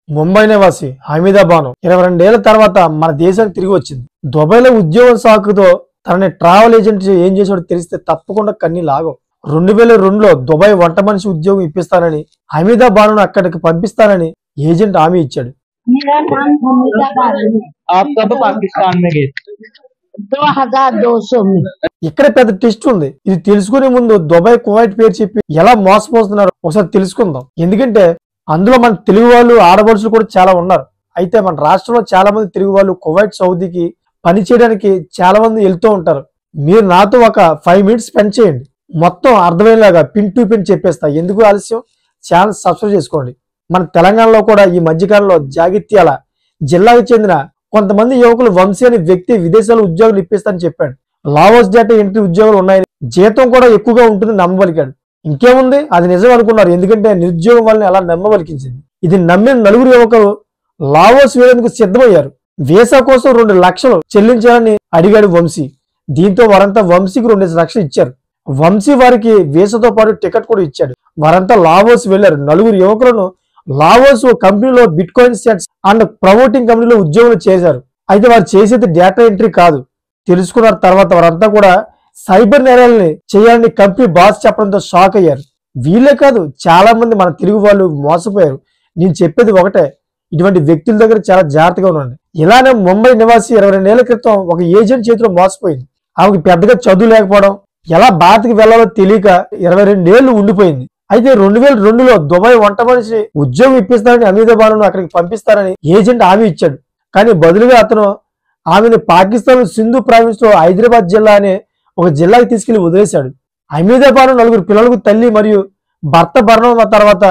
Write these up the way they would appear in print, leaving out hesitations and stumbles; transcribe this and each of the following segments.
ముంబై నివాసి హమీదా బాను 22 ఏళ్ల తర్వాత మన దేశానికి తిరిగి వచ్చింది. దుబాయ్లో ఉద్యోగం సాకుతో తనని ట్రావెల్ ఏజెంట్ ఏం చేసాడో తెలిస్తే తప్పకుండా కన్నీళ్ళు ఆగవు. 2002లో దుబాయ్ వంట మనిషి ఉద్యోగం ఇప్పిస్తానని, హమీదా బానును అక్కడికి పంపిస్తానని ఏజెంట్ హామీ ఇచ్చాడు. मेरा नाम हमीदा बानो। आप कब पाकिस्तान में गए? 2200 में। ఇక్కడ పెద్ద టెస్ట్ ఉంది. ఇది తెలుసుకునే ముందు దుబాయ్ కువైట్ పేరు చెప్పి ఎలా మోసపోతున్నారో ఒకసారి తెలుసుకుందాం. ఎందుకంటే అందులో మన తెలుగు వాళ్ళు ఆడపడుచులు కూడా చాలా ఉన్నారు. అయితే మన రాష్ట్రంలో చాలా మంది తెలుగు వాళ్ళు కువైట్ సౌదీకి పని చేయడానికి చాలా మంది వెళ్తూ ఉంటారు. మీరు నాతో ఒక 5 మినిట్స్ స్పెండ్ చేయండి, మొత్తం అర్థమయ్యేలాగా పిన్ టు పిన్ చెప్పేస్తా. ఎందుకు ఆలస్యం, ఛానల్ సబ్స్క్రైబ్ చేసుకోండి. మన తెలంగాణలో కూడా ఈ మధ్యకాలంలో జాగిత్యాల జిల్లాకు చెందిన కొంతమంది యువకులు వంశీ అనే వ్యక్తి విదేశాల్లో ఉద్యోగాలు ఇప్పిస్తానని చెప్పాడు. లావోస్ డేటా ఎంట్రీ ఉద్యోగాలు ఉన్నాయని, జీతం కూడా ఎక్కువగా ఉంటుంది నమ్మబలికాడు. ఇంకేముంది, అది నిజం అనుకున్నారు. ఎందుకంటే నిరుద్యోగం వాళ్ళని అలా నమ్మబలికించింది. ఇది నమ్మిన నలుగురు యువకులు లావోస్ వేరేందుకు సిద్ధమయ్యారు. వీసా కోసం 2 లక్షలు చెల్లించాలని అడిగాడు వంశీ. దీంతో వారంతా వంశీకి 2 లక్షలు ఇచ్చారు. వంశీ వారికి వీసాతో పాటు టికెట్ కూడా ఇచ్చాడు. వారంతా లావోస్ వెళ్లారు. నలుగురు యువకులను లావోస్ కంపెనీలో bit coin sets and promoting కంపెనీలో ఉద్యోగులు చేశారు. అయితే వారు చేసేది డేటా ఎంట్రీ కాదు. తెలుసుకున్న తర్వాత వారంతా కూడా సైబర్ నేరాలని చేయాలని కంపెనీ బాస్ చెప్పడంతో షాక్ అయ్యారు. వీళ్ళే కాదు, చాలా మంది మన తెలుగు వాళ్ళు మోసపోయారు. నేను చెప్పేది ఒకటే, ఇటువంటి వ్యక్తుల దగ్గర చాలా జాగ్రత్తగా ఉండండి. ఇలానే ముంబై నివాసి 22 ఏళ్ల క్రితం ఒక ఏజెంట్ చేతిలో మోసపోయింది. ఆమెకు పెద్దగా చదువు లేకపోవడం, ఎలా భారత్కి వెళ్లాలో తెలియక 22 ఏళ్లు ఉండిపోయింది. అయితే 2002లో దుబాయ్ వంట మనిషి ఉద్యోగం ఇప్పిస్తానని హమీదా బానును అక్కడికి పంపిస్తానని ఏజెంట్ హామీ ఇచ్చాడు. కానీ బదులుగా అతను ఆమెను పాకిస్తాన్ సింధు ప్రావిన్స్ లో హైదరాబాద్ జిల్లా అనే ఒక జిల్లాకి తీసుకెళ్లి వదిలేశాడు. హమీదా బాను 4 పిల్లలకు తల్లి మరియు భర్త మరణం తర్వాత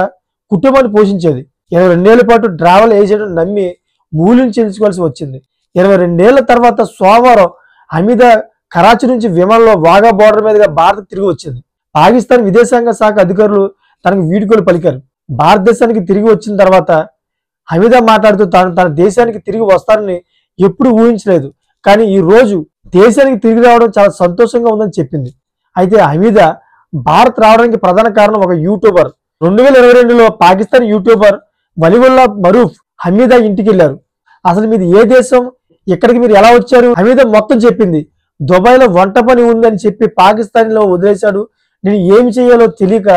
కుటుంబాన్ని పోషించేది. 22 ఏళ్ల పాటు ట్రావెల్ ఏజెంట్ నమ్మి మూల్యం చెల్లించుకోవాల్సి వచ్చింది. 22 ఏళ్ల తర్వాత సోమవారం హమీదా కరాచీ నుంచి విమానంలో వాఘా బోర్డర్ మీదుగా భారత్ తిరిగి వచ్చింది. పాకిస్తాన్ విదేశాంగ శాఖ అధికారులు తనకు వీడ్కోలు పలికారు. భారతదేశానికి తిరిగి వచ్చిన తర్వాత హమీదా మాట్లాడుతూ తాను తన దేశానికి తిరిగి వస్తానని ఎప్పుడు ఊహించలేదు, కానీ ఈ రోజు దేశానికి తిరిగి రావడం చాలా సంతోషంగా ఉందని చెప్పింది. అయితే హమీదా భారత్ రావడానికి ప్రధాన కారణం ఒక యూట్యూబర్. 2022లో పాకిస్తాన్ యూట్యూబర్ వలీవుల్లా మరూఫ్ హమీదా ఇంటికి వెళ్లారు. అసలు మీది ఏ దేశం, ఇక్కడికి మీరు ఎలా వచ్చారు, హమీదా మొత్తం చెప్పింది. దుబాయ్లో వంట పని ఉందని చెప్పి పాకిస్తాన్లో వదిలేశాడు. నేను ఏమి చేయాలో తెలియక,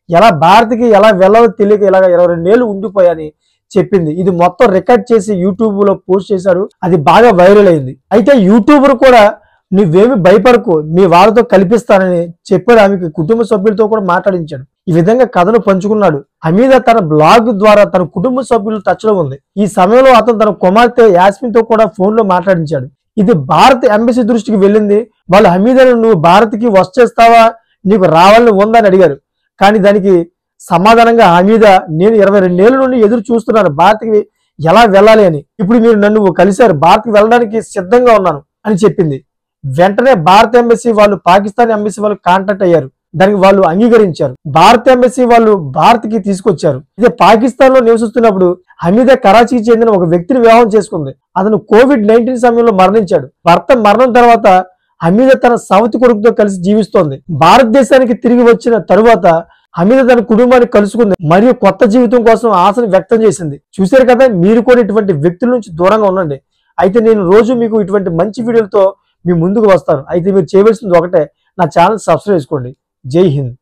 ఎలా భారత్కి ఎలా వెళ్ళాలో తెలియక ఇలాగ 22 ఏళ్ళు ఉండిపోయాని చెప్పింది. ఇది మొత్తం రికార్డ్ చేసి యూట్యూబ్ లో పోస్ట్ చేశాడు. అది బాగా వైరల్ అయింది. అయితే యూట్యూబర్ కూడా నువ్వేమి భయపడకు, మీ వాళ్ళతో కల్పిస్తానని చెప్పాడు. ఆమెకి కుటుంబ సభ్యులతో కూడా మాట్లాడించాడు. ఈ విధంగా కథను పంచుకున్నాడు. హమీదా తన బ్లాగ్ ద్వారా తన కుటుంబ సభ్యులు టచ్ లో ఉంది. ఈ సమయంలో అతను తన కుమార్తె యాస్మిన్ తో కూడా ఫోన్ లో మాట్లాడించాడు. ఇది భారత్ ఎంబసీ దృష్టికి వెళ్ళింది. వాళ్ళు హమీదాను నువ్వు భారత్కి వచ్చేస్తావా, నీకు రావాలని ఉందని అడిగారు. కానీ దానికి సమాధానంగా హమీదా, నేను 22 ఏళ్ల నుండి ఎదురు చూస్తున్నాను భారత్కి ఎలా వెళ్ళాలి అని. ఇప్పుడు మీరు నన్ను కలిశారు, భారత్కి వెళ్ళడానికి సిద్ధంగా ఉన్నాను అని చెప్పింది. వెంటనే భారత ఎంబసీ వాళ్ళు పాకిస్తాన్ ఎంబసీ వాళ్ళు కాంటాక్ట్ అయ్యారు. దానికి వాళ్ళు అంగీకరించారు. భారత ఎంబసీ వాళ్ళు భారత్కి తీసుకొచ్చారు. ఇదే పాకిస్తాన్ లో నివసిస్తున్నప్పుడు హమీదా కరాచీకి చెందిన ఒక వ్యక్తిని వివాహం చేసుకుంది. అతను COVID-19 సమయంలో మరణించాడు. భర్త మరణం తర్వాత హమీదా తన సవతి కొడుకుతో కలిసి జీవిస్తోంది. భారతదేశానికి తిరిగి వచ్చిన తరువాత హమీదా తన కుటుంబాన్ని కలుసుకుంది మరియు కొత్త జీవితం కోసం ఆశను వ్యక్తం చేసింది. చూశారు కదా, మీరు కూడా ఇటువంటి వ్యక్తుల నుంచి దూరంగా ఉండండి. అయితే నేను రోజు మీకు ఇటువంటి మంచి వీడియోలతో మీ ముందుకు వస్తాను. అయితే మీరు చేయవలసింది ఒకటే, నా ఛానల్ సబ్స్క్రైబ్ చేసుకోండి. జై హింద్.